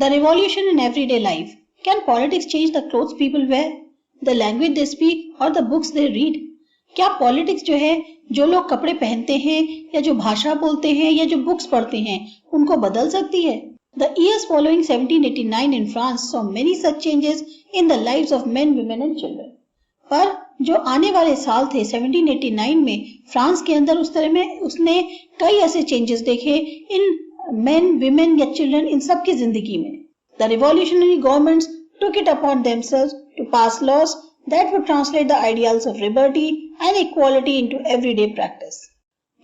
The revolution in everyday life. Can politics change the clothes people wear, the language they speak or the books they read? क्या politics जो है, जो लोग कपड़े पहनते हैं या जो भाषा बोलते हैं या जो बुक्स पढ़ते हैं, उनको बदल सकती है? The years following 1789 in France saw many such changes in the lives of men, women and children. पर जो आने वाले साल थे 1789 में फ्रांस के अंदर उस तरह में उसने कई ऐसे चेंजेस देखे इन men, women या children इन सब की जिंदगी में. The revolutionary governments took it upon themselves to pass laws that would translate the ideals of liberty and equality into everyday practice.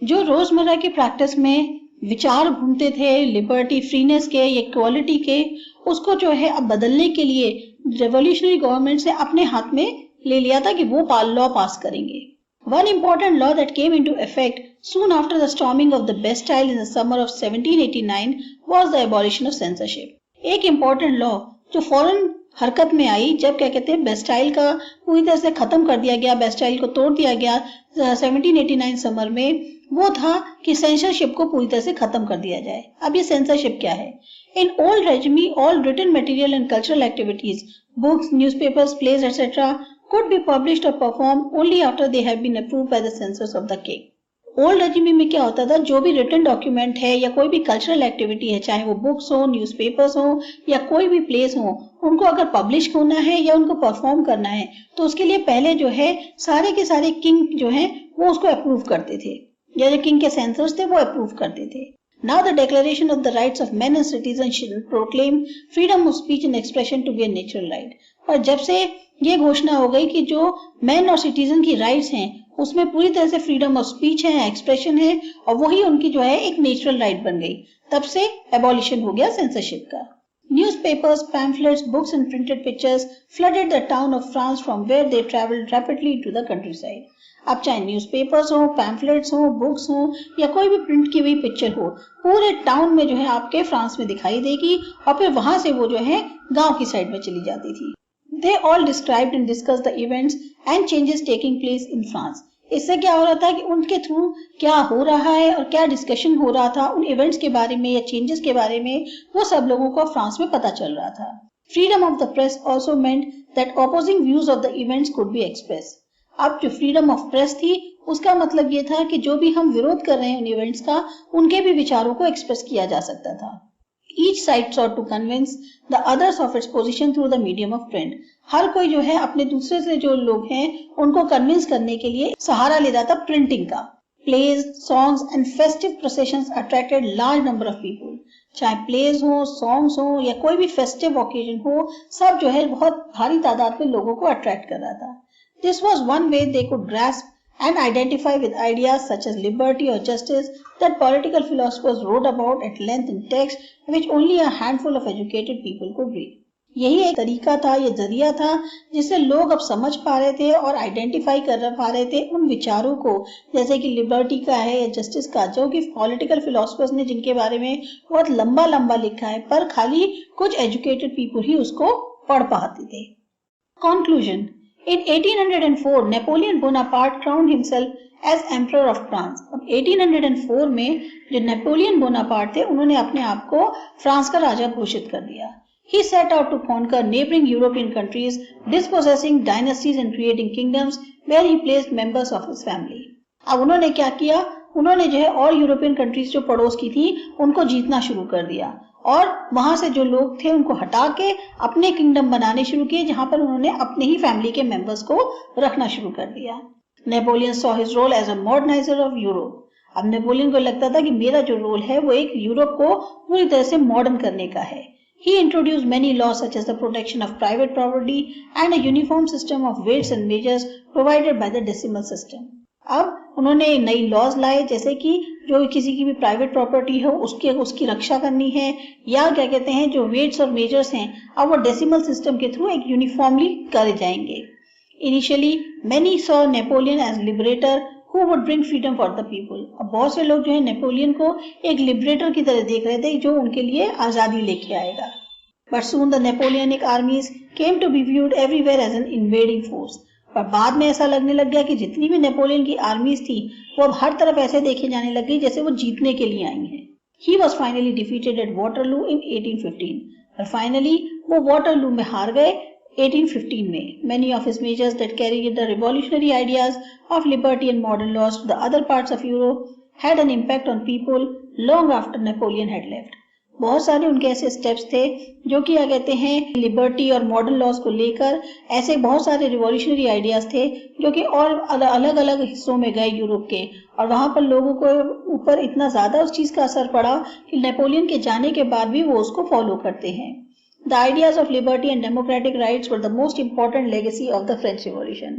जो रोजमर्रा की प्रैक्टिस में विचार घूमते थे लिबर्टी, फ्रीनेस के, इक्वालिटी के, उसको जो है अब बदलने के लिए रेवोल्यूशनरी गवर्नमेंट से अपने हाथ में ले लिया था कि वो लॉ पास करेंगे. One important law that came into effect soon after the storming of the Bastille in the summer of 1789 was the abolition of censorship. एक important law जो फौरन हरकत में आई जब क्या कहते हैं बेस्टाइल का पूरी तरह से खत्म कर दिया गया, बेस्टाइल को तोड़ दिया गया 1789 समर में, वो था कि सेंसरशिप को पूरी तरह से खत्म कर दिया जाए. अब ये सेंसरशिप क्या है? In old regime all written material and cultural activities, books, newspapers, plays etcetera could be published or performed only after they have been approved by the censors of the king. Old regime में क्या होता था, जो भी written document है या कोई भी कल्चरल एक्टिविटी है, चाहे वो बुक्स हो, न्यूज़पेपर्स हो या कोई भी प्लेस हो, उनको अगर पब्लिश होना है या उनको परफॉर्म करना है तो उसके लिए पहले जो है सारे के सारे किंग जो है वो उसको अप्रूव करते थे, या जो किंग के सेंसर्स थे वो अप्रूव करते थे. Now the Declaration of the Rights of Men and Citizens proclaim freedom of speech and expression to be a natural right. और जब से ये घोषणा हो गई कि जो मैन और सिटीजन की राइट्स हैं उसमें पूरी तरह से फ्रीडम ऑफ स्पीच है, एक्सप्रेशन है, और वही उनकी जो है एक नेचुरल राइट बन गई, तब से एबॉलिशन हो गया सेंसरशिप का. Newspapers, pamphlets, books and printed pictures flooded the town of France from where they traveled rapidly to the countryside. अब चाहे न्यूज़पेपर्स हो, पैम्फलेट्स हो, बुक्स हो या कोई भी प्रिंट की हुई पिक्चर हो, पूरे टाउन में जो है आपके फ्रांस में दिखाई देगी और फिर वहां से वो जो है गांव की साइड में चली जाती थी. They all described and discussed the events and changes taking place in France. इससे क्या हो रहा था कि उनके थ्रू क्या हो रहा है और क्या डिस्कशन हो रहा था उन इवेंट्स के बारे में या चेंजेस के बारे में, वो सब लोगों को फ्रांस में पता चल रहा था. Freedom of the press also meant that opposing views of the events could be expressed. अब जो फ्रीडम ऑफ प्रेस थी उसका मतलब ये था कि जो भी हम विरोध कर रहे हैं उन इवेंट्स का, उनके भी विचारों को एक्सप्रेस किया जा सकता था. Each side sought to convince the others of its position through the medium of print. हर कोई जो है अपने दूसरे से जो लोग हैं उनको कन्विंस करने के लिए सहारा ले रहा था प्रिंटिंग का. Plays, songs and festive processions attracted large number of people. चाहे प्लेज हो, सॉन्ग्स हो या कोई भी फेस्टिव ओकेजन हो, सब जो है बहुत भारी तादाद में लोगों को अट्रैक्ट कर रहा था. This was one way they could grasp and identify with ideas such as liberty or justice that political philosophers wrote about at length in text which only a handful of educated people could read. यही एक तरीका था, ये जरिया था जिससे लोग अब समझ पा रहे थे और आइडेंटिफाई कर पा रहे थे उन विचारों को, जैसे कि लिबर्टी का है या जस्टिस का, जो कि पॉलिटिकल फिलोसफर्स ने जिनके बारे में बहुत लंबा लंबा लिखा है, पर खाली कुछ एजुकेटेड पीपल ही उसको पढ़ पाते थे. Conclusion. In 1804, Napoleon Bonaparte crowned himself as Emperor of France. अब 1804 में जो नेपोलियन बोनापार्ट थे उन्होंने अपने आप को फ्रांस का राजा घोषित कर दिया. He set out to conquer neighboring European countries, dispossessing dynasties and creating kingdoms where he placed members of his family. अब उन्होंने क्या किया, उन्होंने जो है और यूरोपियन कंट्रीज जो पड़ोस की थी उनको जीतना शुरू कर दिया और वहां से जो लोग थे उनको हटा के अपने किंगडम बनाने शुरू किए, जहां पर उन्होंने अपने ही फैमिली के मेंबर्स को रखना शुरू कर दिया. Napoleon saw his role as a moderniser of Europe. अब नेपोलियन को लगता था कि मेरा जो रोल है वो एक यूरोप को पूरी तरह से मॉडर्न करने का है. He introduced many laws such as the protection of private property and a uniform system of weights and measures provided by the decimal system. अब उन्होंने नई लॉज लाए, जैसे कि जो किसी की भी प्राइवेट प्रॉपर्टी हो उसकी रक्षा करनी है, या क्या कहते हैं जो वेट्स और मेजर्स हैं अब वो डेसिमल सिस्टम के थ्रू एक यूनिफॉर्मली करे जाएंगे. Initially many saw Napoleon as liberator who would bring freedom for the people. अब बहुत से लोग जो है नेपोलियन को एक लिबरेटर की तरह देख रहे थे जो उनके लिए आजादी लेके आएगा. But soon the Napoleonic armies came to be viewed everywhere as an invading force. पर बाद में ऐसा लगने लग गया कि जितनी भी नेपोलियन की आर्मीज थी वो अब हर तरफ ऐसे देखे जाने लग गई जैसे वो जीतने के लिए आई हैं. He was finally defeated at Waterloo in 1815. और finally वो Waterloo में हार गए 1815 में. Many of his measures that carried the revolutionary ideas of liberty and modern laws to the other parts of Europe had an impact on people long after Napoleon had left. बहुत सारे उनके ऐसे steps थे जो कि क्या कहते हैं लिबर्टी और मॉडर्न लॉज को लेकर ऐसे बहुत सारे रिवॉल्यूशनरी आइडियाज थे जो कि और अलग अलग हिस्सों में गए यूरोप के, और वहां पर लोगों को ऊपर इतना ज्यादा उस चीज का असर पड़ा कि नेपोलियन के जाने के बाद भी वो उसको फॉलो करते हैं. The ideas of liberty and democratic rights were the most important legacy of the French Revolution.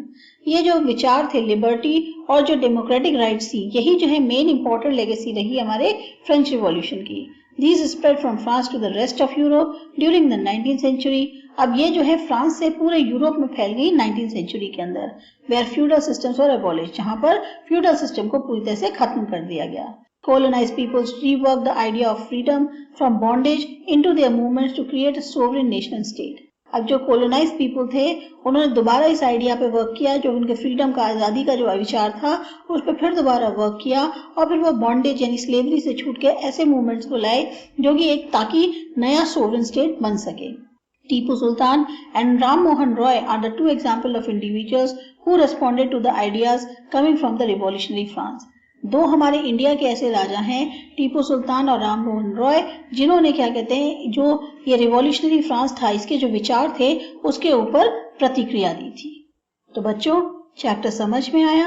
ये जो विचार थे लिबर्टी और जो डेमोक्रेटिक राइट्स थी, यही जो है मेन इंपॉर्टेंट लेगेसी रही हमारे फ्रेंच रिवॉल्यूशन की. These spread from France to the rest of Europe during the 19th century. अब ये जो है फ्रांस से पूरे यूरोप में फैल गई 19th सेंचुरी के अंदर, where feudal systems were abolished, जहां पर फ्यूडल सिस्टम को पूरी तरह से खत्म कर दिया गया. Colonized peoples reworked the idea of freedom from bondage into their movements to create a sovereign nation state. अब जो कोलोनाइज पीपल थे उन्होंने दोबारा इस आइडिया पे वर्क किया, जो उनके फ्रीडम का, आज़ादी का जो विचार था उस पर फिर दोबारा वर्क किया और फिर वो बॉन्डेज यानी स्लेवरी से छूट के ऐसे मूवमेंट्स को लाए जो कि एक ताकि नया सोवरेन स्टेट बन सके. Tipu Sultan and Ram Mohan Roy are the two examples of individuals who responded to the ideas coming from the revolutionary France. दो हमारे इंडिया के ऐसे राजा हैं टीपू सुल्तान और राम मोहन रॉय, जिन्होंने क्या कहते हैं जो ये रिवॉल्यूशनरी फ्रांस था इसके जो विचार थे उसके ऊपर प्रतिक्रिया दी थी. तो बच्चों चैप्टर समझ में आया?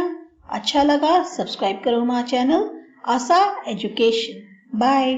अच्छा लगा? सब्सक्राइब करो हमारा चैनल आशा एजुकेशन. बाय.